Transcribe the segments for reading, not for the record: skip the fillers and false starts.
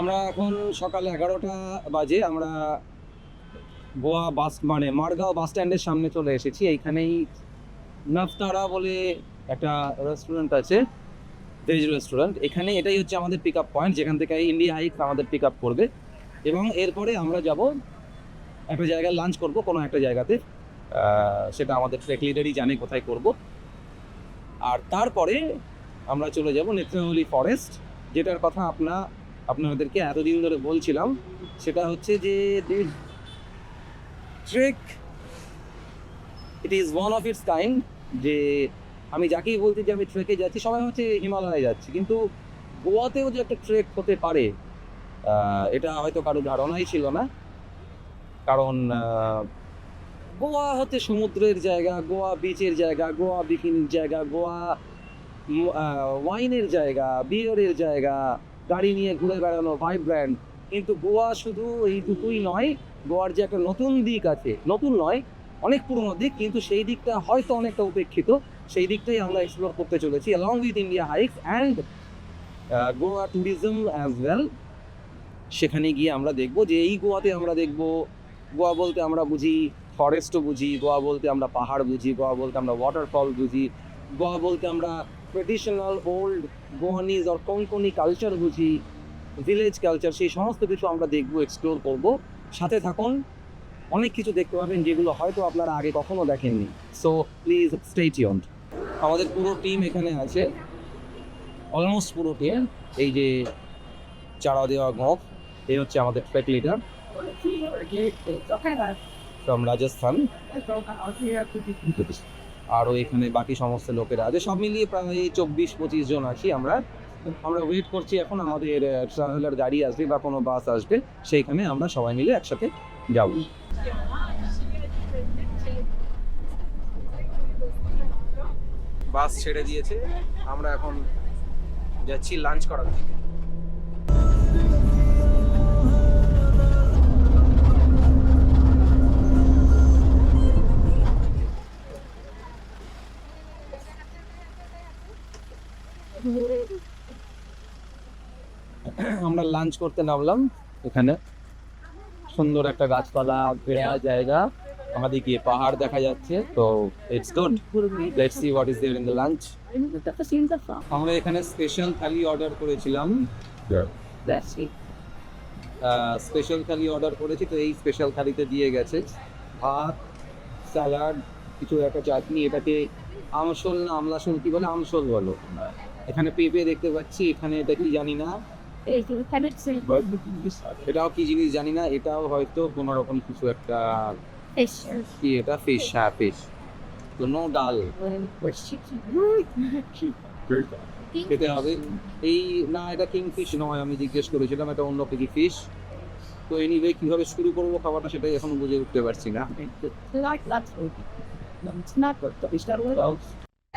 আমরা এখন সকাল 11টা বাজে। আমরা গোয়া বাস মারগাঁও বাস স্ট্যান্ডের সামনে চলে এসেছি। এইখানেই নাফতারা বলে একটা রেস্টুরেন্ট আছে, ভেজ রেস্টুরেন্ট। এখানে এটাই হচ্ছে আমাদের পিক আপ পয়েন্ট, যেখান থেকে ইন্ডিয়া হাইক আমাদের পিক আপ করবে এবং এরপরে আমরা যাব একটা জায়গায় লাঞ্চ করব, কোনো একটা জায়গাতে। সেটা আমাদের ট্রেক লিডারই জানে কোথায় করব। আর তারপরে আমরা চলে যাব নেত্রহালি ফরেস্ট, যেটার কথা আপনাদেরকে এতদিন ধরে বলছিলাম। সেটা হচ্ছে যে trek, it is one of its kind. যে আমি যাকেই বলছি যে আমি ট্রেকে যাচ্ছি, সবাই হচ্ছে হিমালয়ে যাচ্ছি, কিন্তু গোয়াতেও যে একটা ট্রেক হতে পারে এটা হয়তো কারো ধারণাই ছিল না। কারণ গোয়া হচ্ছে সমুদ্রের জায়গা, গোয়া বিচের জায়গা, গোয়া বিকিনির জায়গা, গোয়া ওয়াইনের জায়গা, বিয়ারের জায়গা, গাড়ি নিয়ে ঘুরে বেড়ানো, ভাইব্র্যান্ট। কিন্তু গোয়া শুধু এইটুকুই নয়, গোয়ার যে একটা নতুন দিক আছে, নতুন নয়, অনেক পুরনো দিক, কিন্তু সেই দিকটা হয়তো অনেকটা উপেক্ষিত। সেই দিকটাই আমরা এক্সপ্লোর করতে চলেছি along with India Hikes and Goa tourism as well. সেখানে গিয়ে আমরা দেখব যে এই গোয়াতে আমরা দেখব, গোয়া বলতে আমরা বুঝি ফরেস্টও বুঝি, গোয়া বলতে আমরা পাহাড় বুঝি, গোয়া বলতে আমরা ওয়াটারফল বুঝি, গোয়া বলতে আমরা ট্রেডিশনাল ওল্ড গোয়ানিজ আর কোঙ্কনি কালচার বুঝি, ভিলেজ কালচার। সেই সমস্ত কিছু আমরা দেখবো, এক্সপ্লোর করব। সাথে থাকুন, অনেক কিছু দেখতে পাবেন যেগুলো হয়তো আপনারা আগে কখনো দেখেননি। So please stay tuned. আমাদের পুরো টিম এখানে আছে, অলমোস্ট পুরো টিম। এই যে চারা দেওয়া গপ, এই হচ্ছে আমাদের ট্রেক লিডার ফ্রম রাজস্থান। আরও এখানে বাকি সমস্ত লোকেরা আছে, সব মিলিয়ে প্রায় 24-25 জন আছি আমরা। ওয়েট করছি এখন আমাদের ট্রাভেলার গাড়ি আসবে বা কোনো বাস আসবে, সেইখানে আমরা সবাই মিলে একসাথে যাব। বাস ছেড়ে দিয়েছে, আমরা এখন যাচ্ছি লাঞ্চ করার দিকে। আমরা লাঞ্চ করতে নামলাম। এখানে সুন্দর একটা গাছপালা ঘেরা জায়গা, আমাদেরকে পাহাড় দেখা যাচ্ছে। তো it's good, let's see what is there in the lunch. আমরা এখানে স্পেশাল থালি অর্ডার করেছিলাম, স্পেশাল থালি অর্ডার করেছি। তো এই স্পেশাল থালিতে দিয়ে গেছে ভাত, স্যালাড, কিছু একটা চাটনি। এটাকে আমসল না আমলাসল কি বলে, আমসল বলো। এখানে পেঁপে দেখতে পাচ্ছি, এখানে এটা কি জানি না, এটাও কি জিনিস জানি না। এটাও হয়তো কোনো রকম কিছু একটা, কি এটা ফিশ, হ্যাঁ ফিশ। তো নো ডাল খেতে হবে। এই না, এটা কিং ফিশ নয়, আমি জিজ্ঞেস করেছিলাম, এটা অন্য কি ফিশ। তো এনিওয়ে কিভাবে শুরু করবো খাবারটা সেটাই এখন বুঝে উঠতে পারছি না।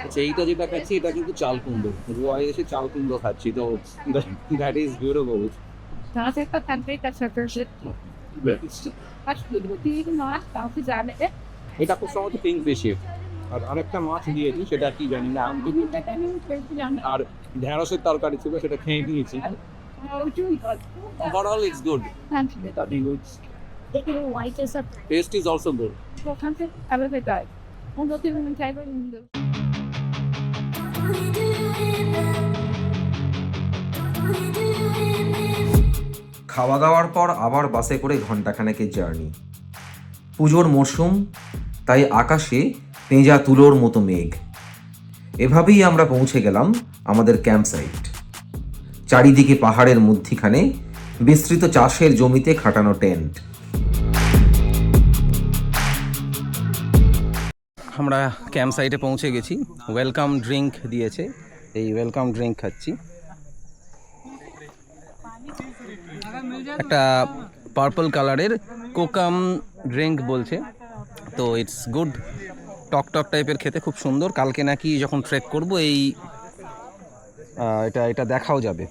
আচ্ছা, এইটা যেটা খাচ্ছি এটা কিন্তু চাল কুমড়ো, গোয়ায় এসে চাল কুমড়ো খাচ্ছি। তো দ্যাট ইজ বিউটিফুল। এটা খুব সম্ভবত কিং ফিশের। আর আরেকটা মাছ দিয়েছি, সেটা কি জানি না। আর ঢেঁড়সের তরকারি ছিল, সেটা খেয়ে নিয়েছি। Overall it's good, test is also good. খাওয়া দাওয়ার পর আবার বাসে করে ঘণ্টাখানেকের জার্নি। পুজোর মরশুম, তাই আকাশে পেঁজা তুলোর মতো মেঘ। এভাবেই আমরা পৌঁছে গেলাম আমাদের ক্যাম্প সাইট। চারিদিকে পাহাড়ের মধ্যিখানে বিস্তৃত চাষের জমিতে খাটানো টেন্ট। আমরা ক্যাম্প সাইটে পৌঁছে গেছি। ওয়েলকাম ড্রিঙ্ক দিয়েছে, এই ওয়েলকাম ড্রিঙ্ক খাচ্ছি। একটা পার্পল কালারের কোকাম ড্রিঙ্ক বলছে। তো ইটস গুড, টক টক টাইপের, খেতে খুব সুন্দর। কালকে নাকি যখন ট্রেক করব এই এটা দেখাও যাবে,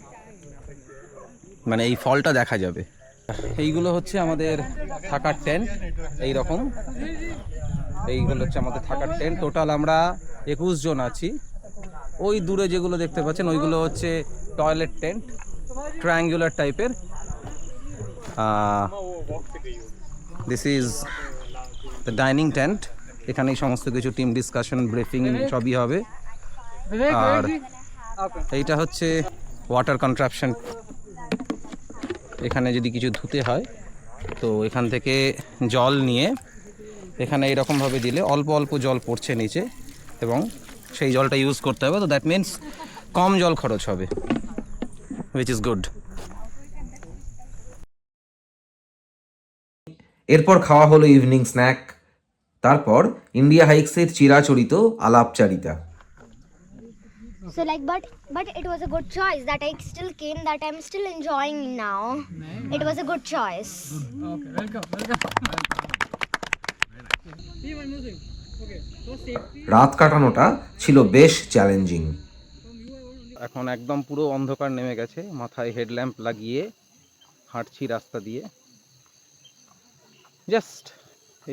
মানে এই ফলটা দেখা যাবে। এইগুলো হচ্ছে আমাদের থাকার টেন্ট, এইরকম এইগুলো হচ্ছে আমাদের থাকার টেন্ট। টোটাল আমরা 21 জন আছি। ওই দূরে যেগুলো দেখতে পাচ্ছেন ওইগুলো হচ্ছে টয়লেট টেন্ট, ট্রায়াঙ্গুলার টাইপের। This is the dining tent. এখানেই সমস্ত কিছু টিম ডিসকাশন, ব্রিফিং সবই হবে। আর এইটা হচ্ছে ওয়াটার কন্ট্রাপশন। এখানে যদি কিছু ধুতে হয় তো এখান থেকে জল নিয়ে এখানে এরকমভাবে দিলে অল্প অল্প জল পড়ছে নিচে এবং সেই জলটা ইউজ করতে হবে। তো দ্যাট মিন্স কম জল খরচ হবে, হুইচ ইজ গুড। এরপর খাওয়া হলো ইভিনিং স্ন্যাক, তারপর ইন্ডিয়া হাইক্সের চিরাচরিত আলাপচারিতা। So like, but it was a good choice that I still came, that I'm still enjoying now. It was a good choice. Okay, welcome. রাত কাটানোটা ছিল বেশ চ্যালেঞ্জিং। এখন একদম পুরো অন্ধকার নেমে গেছে, মাথায় হেডল্যাম্প লাগিয়ে হাঁটছি রাস্তা দিয়ে। জাস্ট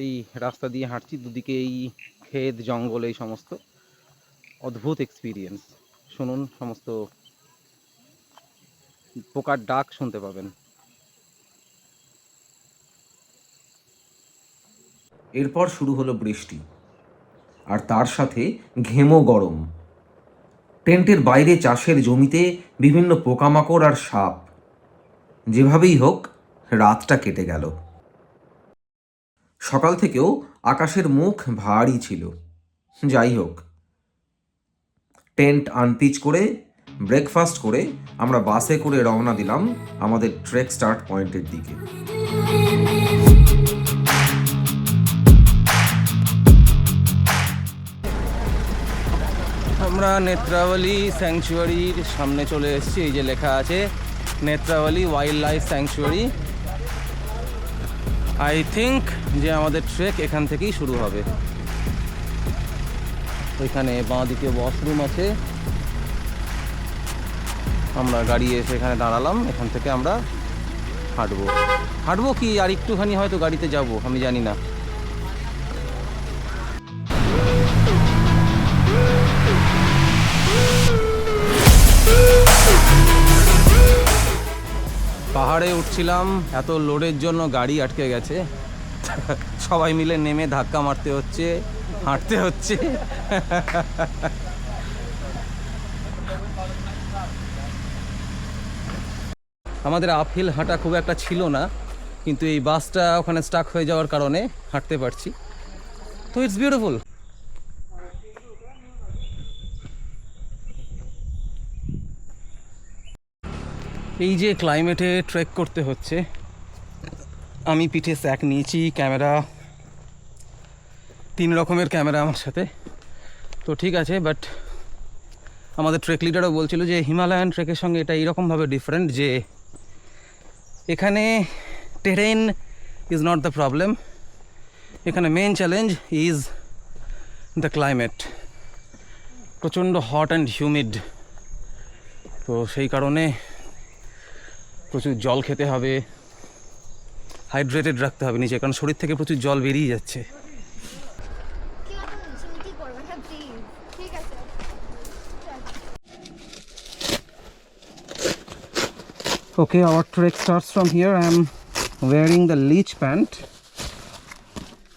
এই রাস্তা দিয়ে হাঁটছি, দুদিকে এই ক্ষেত জঙ্গল, এই সমস্ত অদ্ভুত এক্সপিরিয়েন্স। শুনুন, সমস্ত পোকার ডাক শুনতে পাবেন। এরপর শুরু হলো বৃষ্টি, আর তার সাথে ঘেমো গরম। টেন্টের বাইরে চাষের জমিতে বিভিন্ন পোকামাকড় আর সাপ। যেভাবেই হোক রাতটা কেটে গেল। সকাল থেকেও আকাশের মুখ ভারী ছিল। যাই হোক, টেন্ট আনপিচ করে ব্রেকফাস্ট করে আমরা বাসে করে রওনা দিলাম আমাদের ট্রেক স্টার্ট পয়েন্টের দিকে। আমরা নেত্রাবলী স্যাংচুয়ারির সামনে চলে এসেছি। এই যে লেখা আছে Netravali wildlife sanctuary. I think যে আমাদের ট্রেক এখান থেকেই শুরু হবে। ওইখানে বাঁ দিকে ওয়াশরুম আছে। আমরা গাড়ি এসে এখানে দাঁড়ালাম। এখান থেকে আমরা হাঁটবো কি আর একটুখানি হয়তো গাড়িতে যাব, আমি জানি না। পাহাড়ে উঠছিলাম, এত লোডের জন্য গাড়ি আটকে গেছে। সবাই মিলে নেমে ধাক্কা মারতে হচ্ছে, হাঁটতে হচ্ছে। আমাদের আপহিল হাঁটা খুব একটা ছিল না, কিন্তু এই বাসটা ওখানে স্টাক হয়ে যাওয়ার কারণে হাঁটতে পারছি। তো ইটস বিউটিফুল। এই যে ক্লাইমেটে ট্রেক করতে হচ্ছে। আমি পিঠে স্যাক নিয়েছি, ক্যামেরা, 3 রকমের ক্যামেরা আমার সাথে। তো ঠিক আছে, বাট আমাদের ট্রেক লিডারও বলছিল যে হিমালয়ান ট্রেকের সঙ্গে এটা এইরকমভাবে ডিফারেন্ট যে এখানে terrain is not the problem, এখানে main challenge is the climate. প্রচণ্ড হট অ্যান্ড হিউমিড। তো সেই কারণে প্রচুর জল খেতে হবে, হাইড্রেটেড রাখতে হবে নিচে, কারণ শরীর থেকে প্রচুর জল বেরিয়ে যাচ্ছে। Okay, our trek starts from here. I am wearing the leech pant.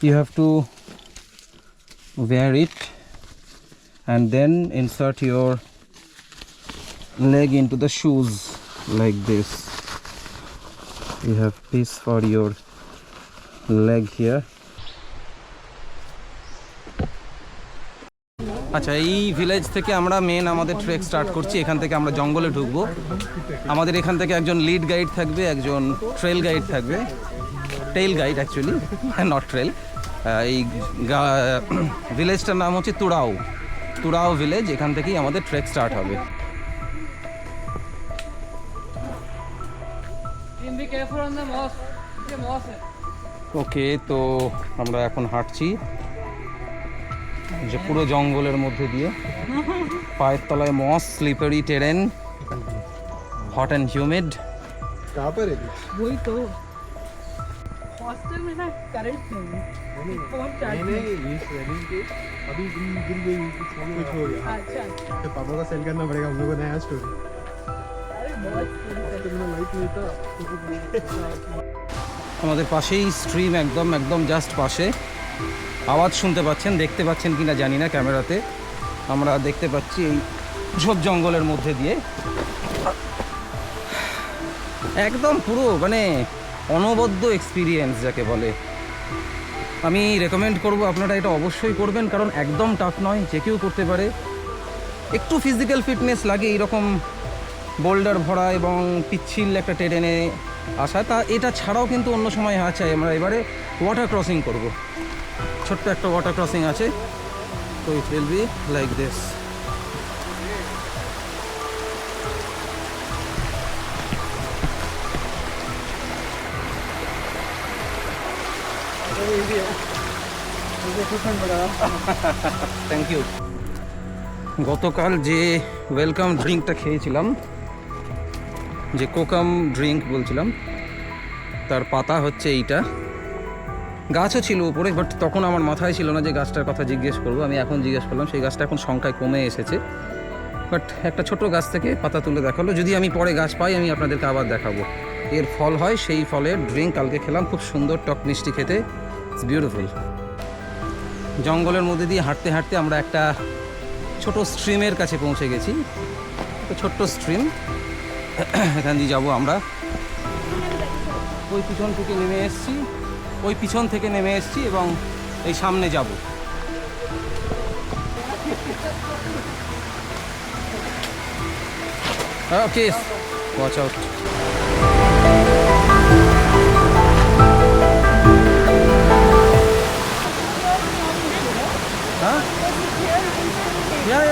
You have to wear it and then insert your leg into the shoes like this. You have piece for your leg here. আচ্ছা, এই village থেকে আমরা আমাদের trek start করছি। এখান থেকে আমরা জঙ্গলে ঢুকবো। আমাদের এখান থেকে একজন লিড গাইড থাকবে, একজন ট্রেল গাইড থাকবে। Tail guide actually, not trail. এই ভিলেজটার নাম হচ্ছে তুড়াও ভিলেজ। এখান থেকেই আমাদের ট্রেক স্টার্ট হবে। ওকে, তো আমরা এখন হাঁটছি যে পুরো জঙ্গলের মধ্যে দিয়ে। পায়ের তলায় moss, slippery terrain, hot and humid. कहाँ पर है? वही तो हॉस्टल में ना करंट नहीं है, फोन चार्ज नहीं इस रनिंग के अभी गिर गई, कुछ हो गया। अच्छा तो पापा को सेल करना पड़ेगा हम लोग को नया स्टोरी। अरे बहुत तो मैंने लाइट नहीं था আমাদের পাশেই স্ট্রিম, একদম একদম জাস্ট পাশে। আওয়াজ শুনতে পাচ্ছেন, দেখতে পাচ্ছেন কিনা জানি না ক্যামেরাতে। আমরা দেখতে পাচ্ছি এই সব জঙ্গলের মধ্যে দিয়ে একদম পুরো মানে অনবদ্য এক্সপিরিয়েন্স যাকে বলে। আমি রেকমেন্ড করব আপনারা এটা অবশ্যই করবেন, কারণ একদম টাফ নয়, যে কেউ করতে পারে। একটু ফিজিক্যাল ফিটনেস লাগে এইরকম বোল্ডার ভরা এবং পিচ্ছিল একটা টেরেনে আসা। তা এটা ছাড়াও কিন্তু অন্য সময় আছে। আমরা এবারে ওয়াটার ক্রসিং করব, ছোট্ট একটা ওয়াটার ক্রসিং আছে। তো it will be like this. Thank you. গতকাল যে ওয়েলকাম ড্রিঙ্কটা খেয়েছিলাম, যে কোকাম ড্রিঙ্ক বলছিলাম, তার পাতা হচ্ছে এইটা। গাছও ছিল উপরে, বাট তখন আমার মাথায় ছিল না যে গাছটার কথা জিজ্ঞেস করবো। আমি এখন জিজ্ঞেস করলাম। সেই গাছটা এখন সংখ্যায় কমে এসেছে, বাট একটা ছোট গাছ থেকে পাতা তুলে দেখালো। যদি আমি পরে গাছ পাই আমি আপনাদেরকে আবার দেখাবো। এর ফল হয়, সেই ফলের ড্রিঙ্ক কালকে খেলাম, খুব সুন্দর টক মিষ্টি খেতে। It's beautiful. জঙ্গলের মধ্যে দিয়ে হাঁটতে হাঁটতে আমরা একটা ছোট স্ট্রিমের কাছে পৌঁছে গেছি। একটা ছোট্ট স্ট্রিম, এখান দিয়ে যাবো আমরা। ওই পিছন থেকে নেমে এসেছি, ওই পিছন থেকে নেমে এসেছি এবং এই সামনে যাব। ওকে, ওয়াচ আউট। Huh? Yeah.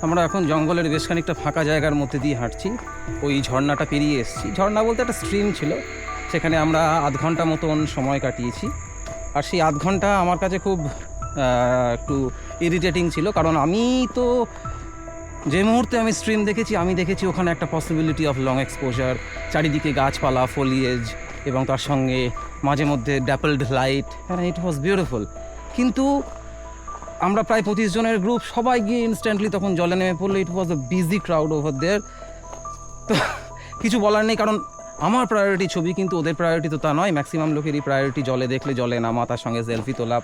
আমরা এখন জঙ্গলের বেশ খানিকটা ফাঁকা জায়গার মধ্যে দিয়ে হাঁটছি। ওই ঝর্ণাটা পেরিয়ে এসেছি। ঝর্ণা বলতে একটা স্ট্রিম ছিল, সেখানে আমরা আধ ঘন্টা মতন সময় কাটিয়েছি। আর সেই আধ ঘন্টা আমার কাছে খুব একটু ইরিটেটিং ছিল, কারণ আমি তো যে মুহূর্তে আমি স্ট্রিম দেখেছি, আমি দেখেছি ওখানে একটা পসিবিলিটি অফ লং এক্সপোজার, চারিদিকে গাছপালা, ফলিয়েজ এবং তার সঙ্গে মাঝে মধ্যে ড্যাপলড লাইট। হ্যাঁ, ইট ওয়াজ বিউটিফুল। কিন্তু আমরা প্রায় 25 জনের গ্রুপ, সবাই গিয়ে ইনস্ট্যান্টলি তখন জলে নেমে পড়লো। It was a busy crowd over there. তো কিছু বলার নেই, কারণ আমার প্রায়োরিটি ছবি, কিন্তু ওদের প্রায়োরিটি তো তা নয়। ম্যাক্সিমাম লোকেরই প্রায়োরিটি জলে দেখলে জলে নামা, তার সঙ্গে সেলফি তোলা।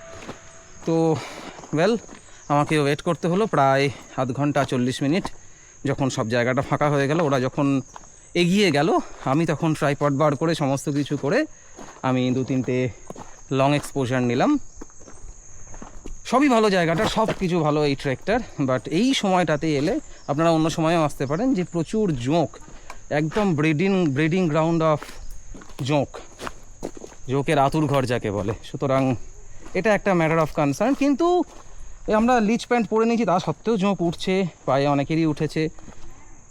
তো ওয়েল, আমাকে ওয়েট করতে হলো প্রায় আধ ঘন্টা 40 মিনিট। যখন সব জায়গাটা ফাঁকা হয়ে গেল, ওরা যখন এগিয়ে গেল, আমি তখন ট্রাইপড বার করে সমস্ত কিছু করে আমি 2-3টে লং এক্সপোজার নিলাম। সবই ভালো, জায়গাটা সব কিছু ভালো এই ট্রেকটার। বাট এই সময়টাতে এলে, আপনারা অন্য সময়েও আসতে পারেন, যে প্রচুর জোঁক, একদম ব্রিডিং গ্রাউন্ড অফ জোঁকের আতুর ঘর যাকে বলে। সুতরাং এটা একটা ম্যাটার অফ কনসার্ন। কিন্তু আমরা লিচ প্যান্ট পরে নিয়েছি, তা সত্ত্বেও জোঁক উঠছে, পায়ে অনেকেরই উঠেছে।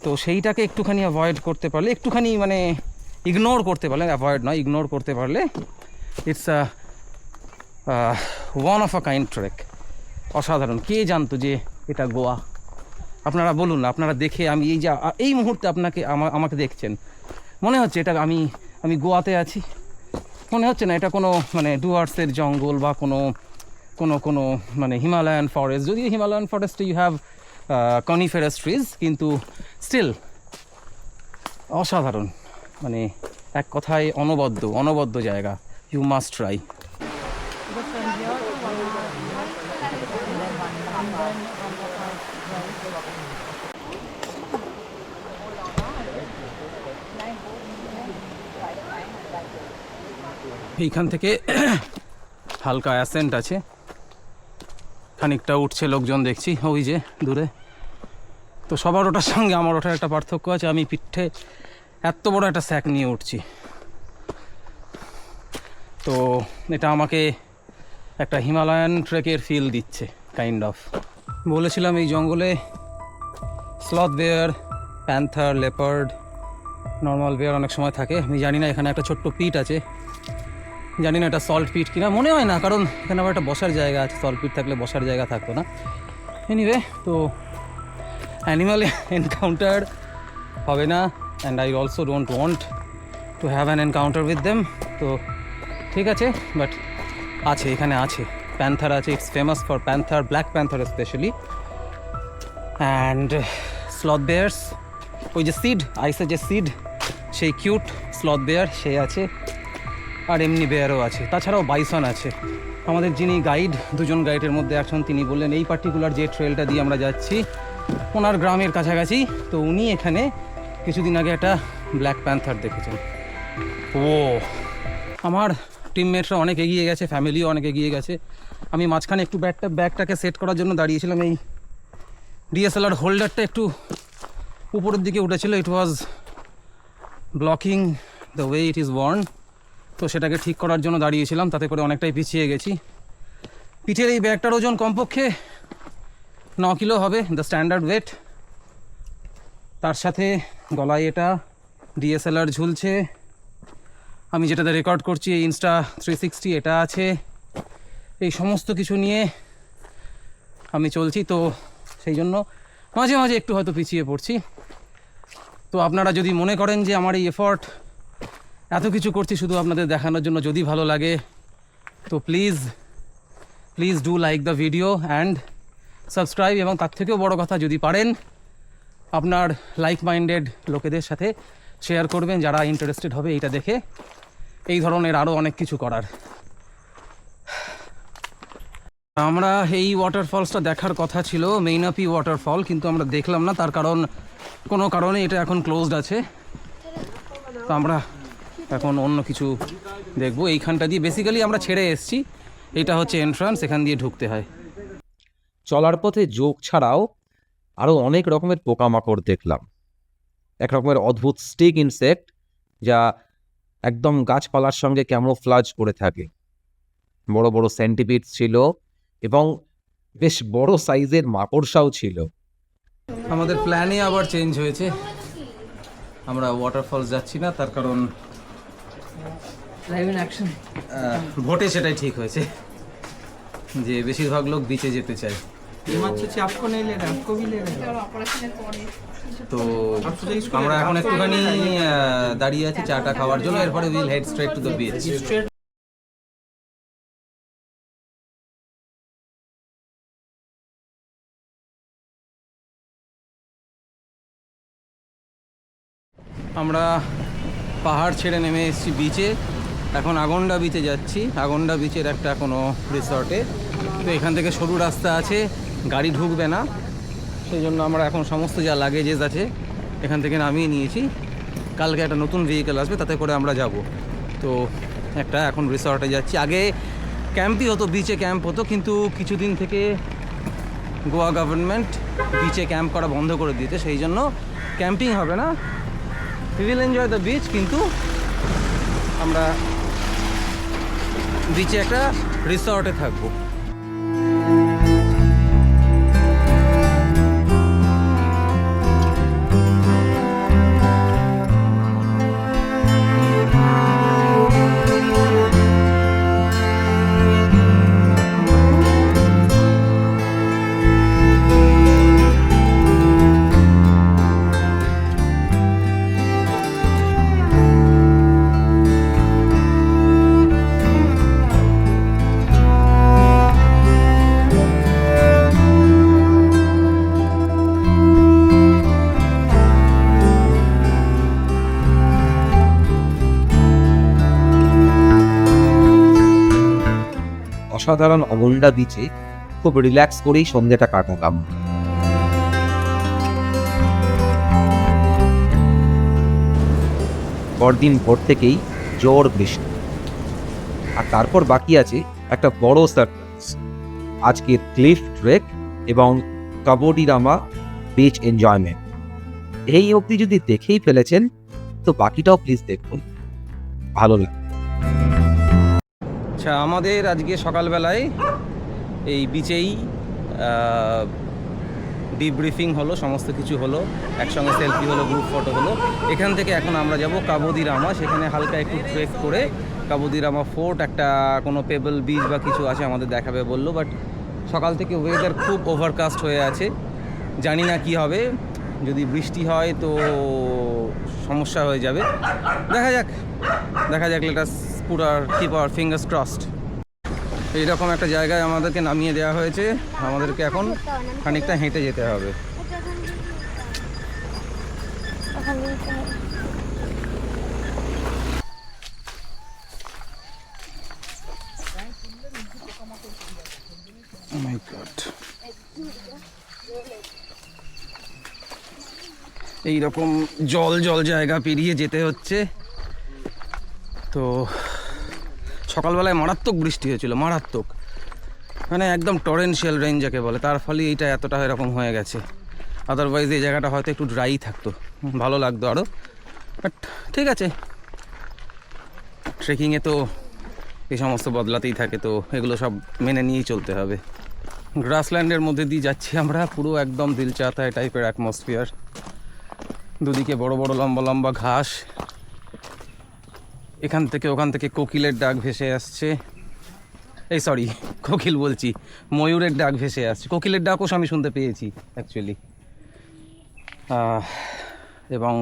তো সেইটাকে একটুখানি অ্যাভয়েড করতে পারলে, একটুখানি মানে ইগনোর করতে পারলে, অ্যাভয়েড নয়, ইগনোর করতে পারলে, it's one of a kind trek. অসাধারণ। কে জানতো যে এটা গোয়া? আপনারা বলুন না, আপনারা দেখে, আমি এই মুহূর্তে আমাকে দেখছেন, মনে হচ্ছে এটা আমি গোয়াতে আছি? মনে হচ্ছে না। এটা কোনো মানে ডুয়ার্সের জঙ্গল বা কোনো মানে হিমালয়ান ফরেস্ট। যদিও হিমালয়ান ফরেস্টে ইউ হ্যাভ কনিফেরাস ট্রিজ, কিন্তু স্টিল অসাধারণ। মানে এক কথায় অনবদ্য জায়গা। You must try. এইখান থেকে হালকা অ্যাসেন্ট আছে, খানিকটা উঠছে লোকজন দেখছি ওই যে দূরে। তো সবার ওটার সঙ্গে আমার ওটার একটা পার্থক্য আছে, আমি পিঠে এত বড় একটা স্যাক নিয়ে উঠছি। তো এটা আমাকে একটা হিমালয়ান ট্রেকের ফিল দিচ্ছে কাইন্ড অফ। বলেছিলাম এই জঙ্গলে sloth bear, panther, leopard, normal bear অনেক সময় থাকে। আমি জানি না, এখানে একটা ছোট্ট পিট আছে, জানি না এটা সল্ট পিট কিনা, মনে হয় না, কারণ এখানে আবার একটা বসার জায়গা আছে। সল্ট পিট থাকলে বসার জায়গা থাকতো না। এনিওয়ে, তো অ্যানিম্যাল এনকাউন্টার হবে না, and I also don't want to have an encounter with them. তো ঠিক আছে, বাট আছে, এখানে আছে। প্যান্থার আছে, it's famous for panther, black panther specially, and sloth Beers, ওই যে সিড, আইসের যে সিড, সেই কিউট স্লথ বেয়ার সে আছে, আর এমনি বেয়ারও আছে, তাছাড়াও বাইসন আছে। আমাদের যিনি গাইড, দুজন গাইডের মধ্যে একজন, তিনি বললেন এই পার্টিকুলার যে ট্রেলটা দিয়ে আমরা যাচ্ছি ওনার গ্রামের কাছাকাছি, তো উনি এখানে কিছুদিন আগে একটা ব্ল্যাক প্যান্থার দেখেছেন। ও, আমার টিমমেটরা অনেক এগিয়ে গেছে, ফ্যামিলিও অনেক এগিয়ে গেছে। আমি মাঝখানে একটু ব্যাগটাকে সেট করার জন্য দাঁড়িয়েছিলাম, এই ডিএসএলআর হোল্ডারটা একটু উপরের দিকে উঠেছিল, it was blocking the way it is worn, তো সেটাকে ঠিক করার জন্য দাঁড়িয়েছিলাম, তাতে করে অনেকটাই পিছিয়ে গেছি। পিঠের এই ব্যাগটার ওজন কমপক্ষে 9 কিলো হবে, দ্য স্ট্যান্ডার্ড ওয়েট। তার সাথে গলায় এটা ডিএসএলআর ঝুলছে, আমি যেটাতে রেকর্ড করছি এই ইনস্টা 360 এটা আছে, এই সমস্ত কিছু নিয়ে আমি চলছি, তো সেই জন্য মাঝে মাঝে একটু হয়তো পিছিয়ে পড়ছি। তো আপনারা যদি মনে করেন যে আমার এই এফর্ট, এত কিছু করছি শুধু আপনাদের দেখানোর জন্য, যদি ভালো লাগে তো please do like the video and subscribe, এবং তার থেকেও বড় কথা, যদি পারেন আপনার লাইক মাইন্ডেড লোকেদের সাথে শেয়ার করবেন, যারা ইন্টারেস্টেড হবে এইটা দেখে এই ধরনের আরও অনেক কিছু করার। আমরা এই ওয়াটারফলসটা দেখার কথা ছিল, মেইনাপি ওয়াটারফল, কিন্তু আমরা দেখলাম না, তার কারণ কোনো কারণে এটা এখন ক্লোজড আছে, তো আমরা এখন অন্য কিছু দেখবো। এইখানটা দিয়ে বেসিক্যালি আমরা ছেড়ে এসেছি, এটা হচ্ছে এন্ট্রান্স, এখান দিয়ে ঢুকতে হয়। চলার পথে যোগ ছাড়াও আরও অনেক রকমের পোকামাকড় দেখলাম, এক রকমের অদ্ভুত স্টিক ইনসেক্ট যা একদম গাছপালার সঙ্গে ক্যামোফ্লাজ করে থাকে। বড় বড় সেন্টিপিড ছিল এবং বেশ বড় সাইজের মাকড়সাও ছিল। আমাদের প্ল্যানে আবার চেঞ্জ হয়েছে, আমরা ওয়াটারফলস যাচ্ছি না, তার কারণ Live in action. ভোটে সেটাই ঠিক হয়েছে যে বেশিরভাগ লোক বিচে যেতে চায়, हिमाचल से आपको नहीं ले रहे, आपको भी ले रहे हैं। তো আমরা এখন একটুখানি দাঁড়িয়ে আছি চাটা খাওয়ার জন্য, এরপরে will head straight to the beach. আমরা পাহাড় ছেড়ে নেমে এসেছি বিচে, এখন আগন্ডা বিচে যাচ্ছি, আগন্ডা বিচের একটা কোনো রিসর্টে। তো এখান থেকে সরু রাস্তা আছে, গাড়ি ঢুকবে না, সেই জন্য আমরা এখন সমস্ত যা লাগেজেস আছে এখান থেকে নামিয়ে নিয়েছি। কালকে একটা নতুন ভেহিকেল আসবে, তাতে করে আমরা যাব। তো একটা এখন রিসর্টে যাচ্ছি। আগে ক্যাম্পই হতো, বিচে ক্যাম্প হতো, কিন্তু কিছুদিন থেকে গোয়া গভর্নমেন্ট বিচে ক্যাম্প করা বন্ধ করে দিয়েছে, সেই জন্য ক্যাম্পিং হবে না, we will enjoy the beach, কিন্তু আমরা বিচে একটা রিসর্টে থাকবো। অসাধারণ আগন্ডা বিচে খুব রিল্যাক্স করেই সন্ধ্যাটা কাটালাম। পরদিন ভোর থেকেই জোর বৃষ্টি, আর তারপর বাকি আছে একটা বড় সারপ্রাইজ, আজকে ক্লিফ ট্রেক এবং কাবোডিরামা বিচ এনজয়মেন্ট। এই অবধি যদি দেখেই ফেলেছেন তো বাকিটাও প্লিজ দেখুন, ভালো লাগে। আচ্ছা, আমাদের আজকে সকালবেলায় এই বিচেই ডিব্রিফিং হলো, সমস্ত কিছু হলো, একসঙ্গে সেলফি হলো, গ্রুপ ফটো হলো। এখান থেকে এখন আমরা যাব কাবোডিরামা, সেখানে হালকা একটু ট্রেক করে কাবোডিরামা ফোর্ট, একটা কোনো পেবল বিচ বা কিছু আছে আমাদের দেখাবে বললো, বাট সকাল থেকে ওয়েদার খুব ওভারকাস্ট হয়ে আছে, জানি না কি হবে, যদি বৃষ্টি হয় তো সমস্যা হয়ে যাবে। দেখা যাক let us put hour keep our fingers crossed. এইরকম একটা জায়গায় আমাদেরকে নামিয়ে দেওয়া হয়েছে, আমাদেরকে এখন খানিকটা হেঁটে যেতে হবে। Oh my God. এইরকম জল জল জায়গা পেরিয়ে যেতে হচ্ছে। তো সকালবেলায় মারাত্মক বৃষ্টি হয়েছিল, মারাত্মক, মানে একদম টরেনশিয়াল রেইন যাকে বলে, তার ফলে এইটা এতটা এরকম হয়ে গেছে। আদারওয়াইজ এই জায়গাটা হয়তো একটু ড্রাই থাকতো, ভালো লাগতো আরও। বাট ঠিক আছে, ট্রেকিংয়ে তো এই সমস্ত বদলাতেই থাকে, তো এগুলো সব মেনে নিয়েই চলতে হবে। গ্রাসল্যান্ডের মধ্যে দিয়ে যাচ্ছি আমরা, পুরো একদম দিল চাহতা হয় টাইপের অ্যাটমসফিয়ার। দুদিকে বড় বড় লম্বা লম্বা ঘাস, এখান থেকে ওখান থেকে কোকিলের ডাক ভেসে আসছে। এই সরি, কোকিল বলছি, ময়ূরের ডাক ভেসে আসছে। কোকিলের ডাকও আমি শুনতে পেয়েছি অ্যাকচুয়ালি। এবং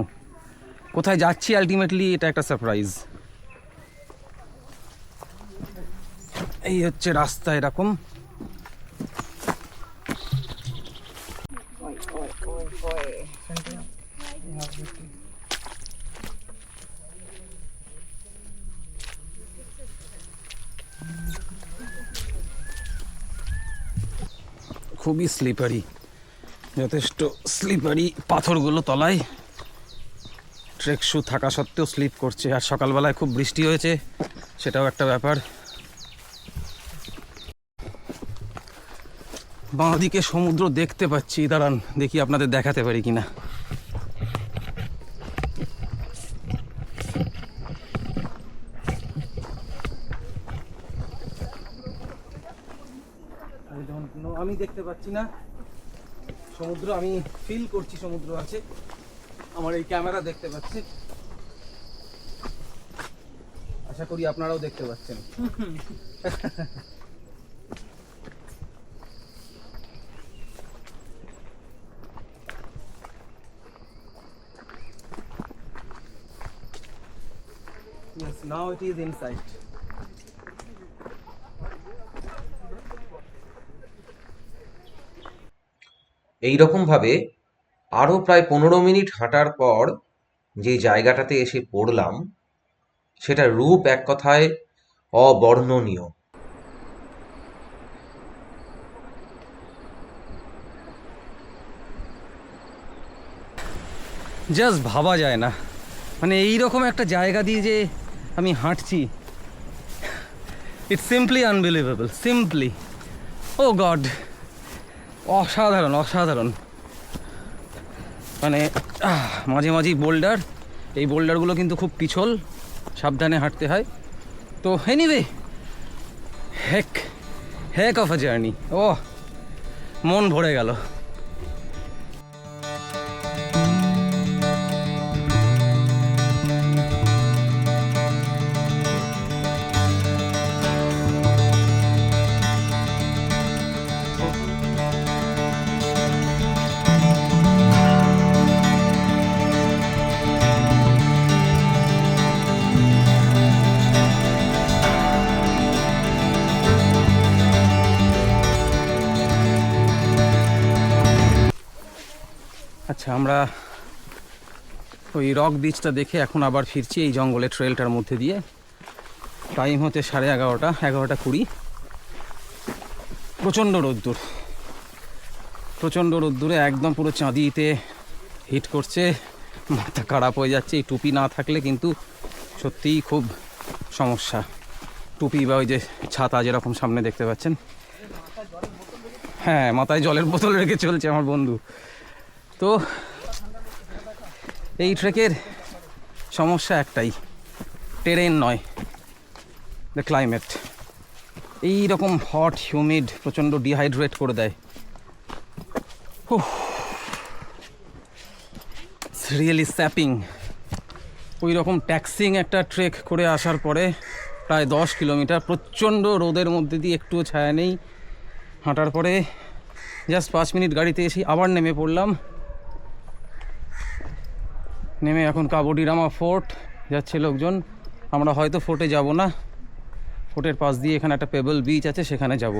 কোথায় যাচ্ছি আলটিমেটলি এটা একটা সারপ্রাইজ। এই হচ্ছে রাস্তা এরকম। খুবই স্লিপারি, যথেষ্ট স্লিপারি পাথরগুলো তলায়। ট্রেক শু থাকা সত্ত্বেও স্লিপ করছে, আর সকালবেলায় খুব বৃষ্টি হয়েছে, সেটাও একটা ব্যাপার। বাঁদিকে সমুদ্র দেখতে পাচ্ছি, দাঁড়ান দেখি আপনাদের দেখাতে পারি কিনা। আমি দেখতে পাচ্ছি না সমুদ্র, আমি ফিল করছি সমুদ্র আছে, আমার এই ক্যামেরা দেখতে পাচ্ছে। আশা করি আপনারাও দেখতে পাচ্ছেন। Yes, now it is in sight. এইরকমভাবে আরও প্রায় 15 মিনিট হাঁটার পর যে জায়গাটাতে এসে পড়লাম, সেটা রূপ এক কথায় অবর্ণনীয়। জাস্ট ভাবা যায় না, মানে এইরকম একটা জায়গা দিয়ে যে আমি হাঁটছি, it's simply unbelievable, simply. Oh God, অসাধারণ অসাধারণ। মানে মাঝে মাঝেই বোল্ডার, এই বোল্ডারগুলো কিন্তু খুব পিছল, সাবধানে হাঁটতে হয়। তো anyway, heck of a journey. ও মন ভরে গেল। আচ্ছা, আমরা ওই রক বিচটা দেখে এখন আবার ফিরছি এই জঙ্গলের ট্রেলটার মধ্যে দিয়ে। টাইম হচ্ছে 11:30, 11:20। প্রচণ্ড রোদ্দুর, প্রচণ্ড রোদ্দুরে একদম পুরো চাঁদিতে হিট করছে, মাথা খারাপ হয়ে যাচ্ছে। এই টুপি না থাকলে কিন্তু সত্যিই খুব সমস্যা। টুপি বা ওই যে ছাতা যেরকম সামনে দেখতে পাচ্ছেন, হ্যাঁ, মাথায় জলের বোতল রেখে চলছে আমার বন্ধু। তো এই ট্রেকের সমস্যা একটাই, টেরেন নয়, দ্য ক্লাইমেট। এই রকম হট, হিউমিড, প্রচণ্ড ডিহাইড্রেট করে দেয়। It's really sapping. ওই রকম ট্যাক্সিং একটা ট্রেক করে আসার পরে প্রায় 10 কিলোমিটার প্রচণ্ড রোদের মধ্যে দিয়ে, একটুও ছায়া নেই, হাঁটার পরে জাস্ট 5 মিনিট গাড়িতে এসে আবার নেমে পড়লাম। নেমে এখন কাবুডিরামা ফোর্ট যাচ্ছে লোকজন। আমরা হয়তো ফোর্টে যাব না, ফোর্টের পাশ দিয়ে এখানে একটা পেবল বিচ আছে, সেখানে যাব।